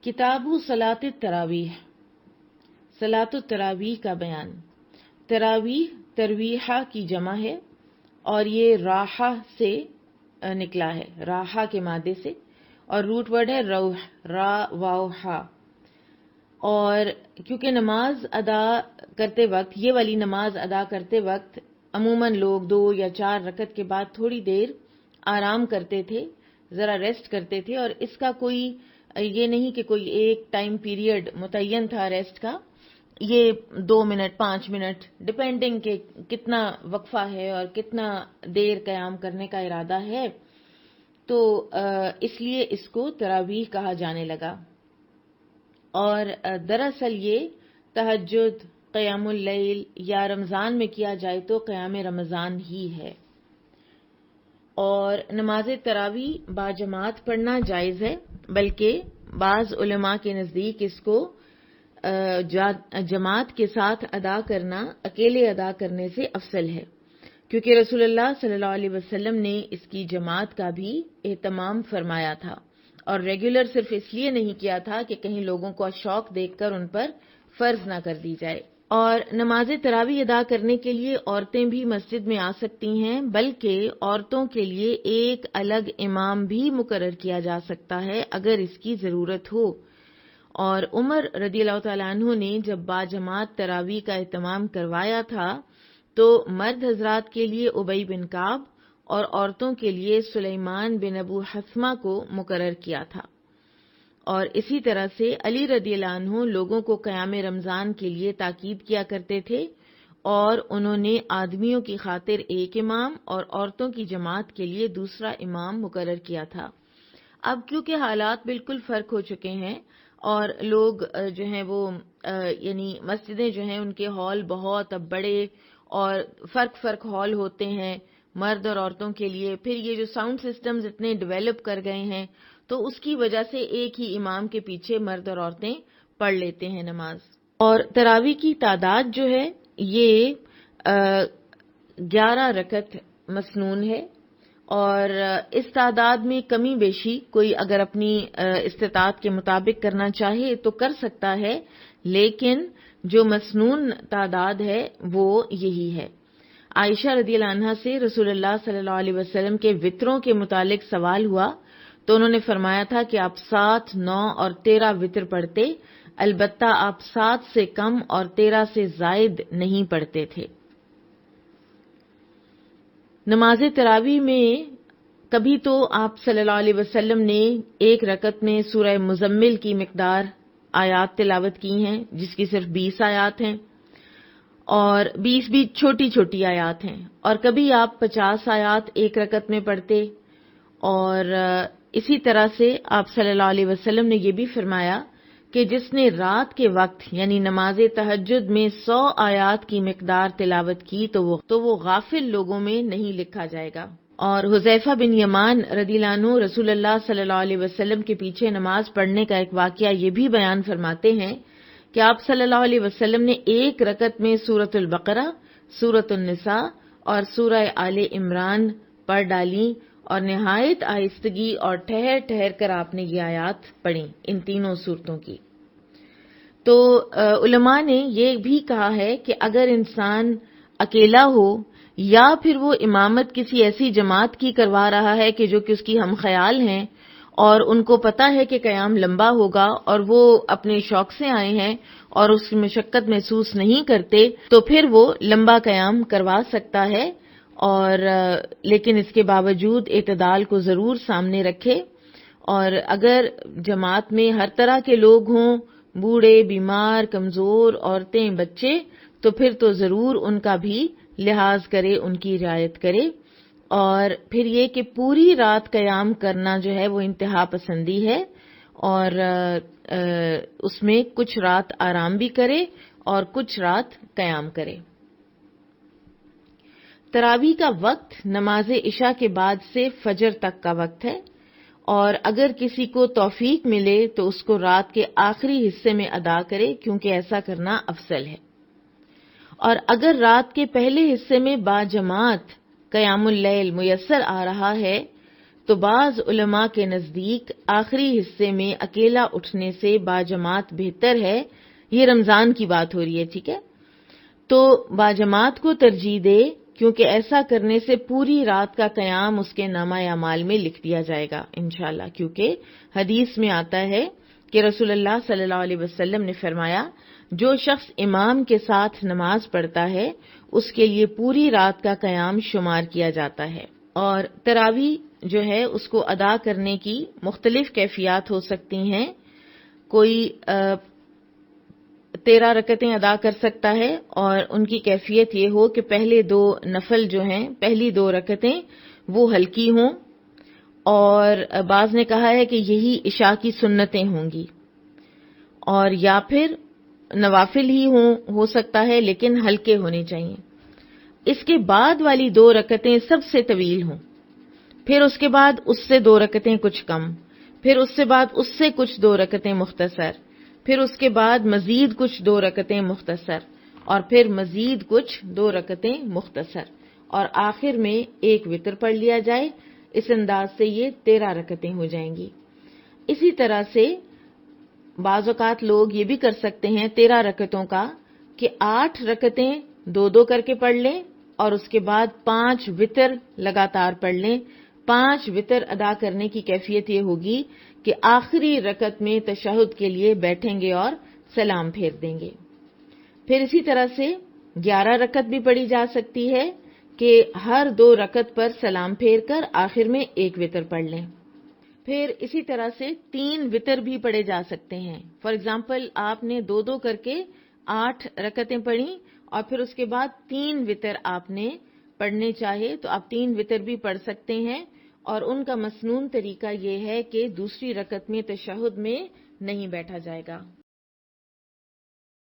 کتاب صلاۃ التراویح، صلاۃ التراویح کا بیان۔ تراویح ترویحہ کی جمع ہے اور یہ راحہ سے نکلا ہے، راحہ کے مادے سے، اور روٹ ورڈ ہے روح، را واو ہا۔ اور کیونکہ نماز ادا کرتے وقت، یہ والی نماز ادا کرتے وقت عموماً لوگ 2 یا 4 رکعت کے بعد تھوڑی دیر آرام کرتے تھے، ذرا ریسٹ کرتے تھے، اور اس کا کوئی یہ نہیں کہ کوئی ایک ٹائم پیریڈ متعین تھا ریسٹ کا، یہ 2 منٹ 5 منٹ ڈپینڈنگ کہ کتنا وقفہ ہے اور کتنا دیر قیام کرنے کا ارادہ ہے، تو اس لیے اس کو تراویح کہا جانے لگا۔ اور دراصل یہ تہجد، قیام اللیل یا رمضان میں کیا جائے تو قیام رمضان ہی ہے۔ اور نماز تراویح باجماعت پڑھنا جائز ہے، بلکہ بعض علماء کے نزدیک اس کو جماعت کے ساتھ ادا کرنا اکیلے ادا کرنے سے افضل ہے، کیونکہ رسول اللہ صلی اللہ علیہ وسلم نے اس کی جماعت کا بھی اہتمام فرمایا تھا، اور ریگولر صرف اس لیے نہیں کیا تھا کہ کہیں لوگوں کو شوق دیکھ کر ان پر فرض نہ کر دی جائے۔ اور نماز تراویح ادا کرنے کے لیے عورتیں بھی مسجد میں آ سکتی ہیں، بلکہ عورتوں کے لیے ایک الگ امام بھی مقرر کیا جا سکتا ہے اگر اس کی ضرورت ہو۔ اور عمر رضی اللہ تعالیٰ عنہ نے جب باجماعت تراویح کا اہتمام کروایا تھا تو مرد حضرات کے لیے ابی بن کعب اور عورتوں کے لیے سلیمان بن ابو حثمہ کو مقرر کیا تھا۔ اور اسی طرح سے علی رضی اللہ عنہ لوگوں کو قیام رمضان کے لیے تاکید کیا کرتے تھے، اور انہوں نے آدمیوں کی خاطر ایک امام اور عورتوں کی جماعت کے لیے دوسرا امام مقرر کیا تھا۔ اب کیونکہ حالات بالکل فرق ہو چکے ہیں اور لوگ جو ہیں وہ یعنی مسجدیں جو ہیں ان کے ہال بہت اب بڑے اور فرق ہال ہوتے ہیں مرد اور عورتوں کے لیے، پھر یہ جو ساؤنڈ سسٹمز اتنے ڈیولپ کر گئے ہیں تو اس کی وجہ سے ایک ہی امام کے پیچھے مرد اور عورتیں پڑھ لیتے ہیں نماز۔ اور تراویح کی تعداد جو ہے یہ 11 رکعت مسنون ہے، اور اس تعداد میں کمی بیشی کوئی اگر اپنی استطاعت کے مطابق کرنا چاہے تو کر سکتا ہے، لیکن جو مسنون تعداد ہے وہ یہی ہے۔ عائشہ رضی اللہ عنہا سے رسول اللہ صلی اللہ علیہ وسلم کے وطروں کے متعلق سوال ہوا تو انہوں نے فرمایا تھا کہ آپ 7، 9 اور 13 وطر پڑھتے، البتہ آپ 7 سے کم اور 13 سے زائد نہیں پڑھتے تھے۔ نماز تراویح میں کبھی تو آپ صلی اللہ علیہ وسلم نے ایک رکعت میں سورہ مزمل کی مقدار آیات تلاوت کی ہیں، جس کی صرف 20 آیات ہیں، اور 20 بھی چھوٹی چھوٹی آیات ہیں، اور کبھی آپ 50 آیات ایک رکعت میں پڑھتے، اور اسی طرح سے آپ صلی اللہ علیہ وسلم نے یہ بھی فرمایا کہ جس نے رات کے وقت یعنی نماز تہجد میں 100 آیات کی مقدار تلاوت کی تو وہ غافل لوگوں میں نہیں لکھا جائے گا۔ اور حذیفہ بن یمان رضی اللہ عنہ رسول اللہ صلی اللہ علیہ وسلم کے پیچھے نماز پڑھنے کا ایک واقعہ یہ بھی بیان فرماتے ہیں کہ آپ صلی اللہ علیہ وسلم نے ایک رکعت میں سورۃ البقرہ، سورۃ النساء اور سورہ آل عمران پڑھ ڈالی، اور نہایت آہستگی اور ٹھہر ٹھہر کر آپ نے یہ آیات پڑھی ان تینوں صورتوں کی۔ تو علماء نے یہ بھی کہا ہے کہ اگر انسان اکیلا ہو یا پھر وہ امامت کسی ایسی جماعت کی کروا رہا ہے کہ جو کہ اس کی ہم خیال ہیں اور ان کو پتہ ہے کہ قیام لمبا ہوگا اور وہ اپنے شوق سے آئے ہیں اور اس کی مشقت محسوس نہیں کرتے، تو پھر وہ لمبا قیام کروا سکتا ہے، اور لیکن اس کے باوجود اعتدال کو ضرور سامنے رکھے۔ اور اگر جماعت میں ہر طرح کے لوگ ہوں، بوڑھے، بیمار، کمزور، عورتیں، بچے، تو پھر تو ضرور ان کا بھی لحاظ کرے، ان کی رعایت کرے۔ اور پھر یہ کہ پوری رات قیام کرنا جو ہے وہ انتہا پسندی ہے، اور اس میں کچھ رات آرام بھی کرے اور کچھ رات قیام کرے۔ تراویح کا وقت نماز عشاء کے بعد سے فجر تک کا وقت ہے، اور اگر کسی کو توفیق ملے تو اس کو رات کے آخری حصے میں ادا کرے، کیونکہ ایسا کرنا افضل ہے۔ اور اگر رات کے پہلے حصے میں باجماعت قیام اللیل میسر آ رہا ہے تو بعض علماء کے نزدیک آخری حصے میں اکیلا اٹھنے سے باجماعت بہتر ہے. یہ رمضان کی بات ہو رہی ہے, ٹھیک ہے, تو باجماعت کو ترجیح دے کیونکہ ایسا کرنے سے پوری رات کا قیام اس کے نامہ اعمال میں لکھ دیا جائے گا انشاءاللہ, کیونکہ حدیث میں آتا ہے کہ رسول اللہ صلی اللہ علیہ وسلم نے فرمایا جو شخص امام کے ساتھ نماز پڑھتا ہے اس کے لیے پوری رات کا قیام شمار کیا جاتا ہے. اور تراویح جو ہے اس کو ادا کرنے کی مختلف کیفیات ہو سکتی ہیں. کوئی 13 رکعتیں ادا کر سکتا ہے اور ان کی کیفیت یہ ہو کہ پہلے 2 نفل جو ہیں, پہلی 2 رکعتیں وہ ہلکی ہوں, اور بعض نے کہا ہے کہ یہی عشاء کی سنتیں ہوں گی, اور یا پھر نوافل ہی ہو سکتا ہے لیکن ہلکے ہونے چاہیے. اس کے بعد والی 2 رکعتیں سب سے طویل ہوں, پھر اس کے بعد اس سے 2 رکعتیں کچھ کم, پھر اس سے بعد اس سے کچھ 2 رکعتیں مختصر, پھر اس کے بعد مزید کچھ 2 رکعتیں مختصر, اور پھر مزید کچھ 2 رکعتیں مختصر, اور آخر میں ایک وتر پڑھ لیا جائے. اس انداز سے یہ 13 رکعتیں ہو جائیں گی. اسی طرح سے بعض اوقات لوگ یہ بھی کر سکتے ہیں 13 رکعتوں کا کہ 8 رکعتیں 2 کر کے پڑھ لیں اور اس کے بعد 5 وتر لگاتار پڑھ لیں. 5 وتر ادا کرنے کی کیفیت یہ ہوگی کہ آخری رکعت میں تشہد کے لیے بیٹھیں گے اور سلام پھیر دیں گے. پھر اسی طرح سے 11 رکعت بھی پڑھی جا سکتی ہے کہ ہر 2 رکعت پر سلام پھیر کر آخر میں ایک وتر پڑھ لیں. پھر اسی طرح سے 3 وتر بھی پڑھے جا سکتے ہیں. فار ایگزامپل آپ نے 2 کر کے 8 رکعتیں پڑھی اور پھر اس کے بعد 3 وتر آپ نے پڑھنے چاہے تو آپ 3 وتر بھی پڑھ سکتے ہیں, اور ان کا مسنون طریقہ یہ ہے کہ دوسری رکعت میں تشہد میں نہیں بیٹھا جائے گا.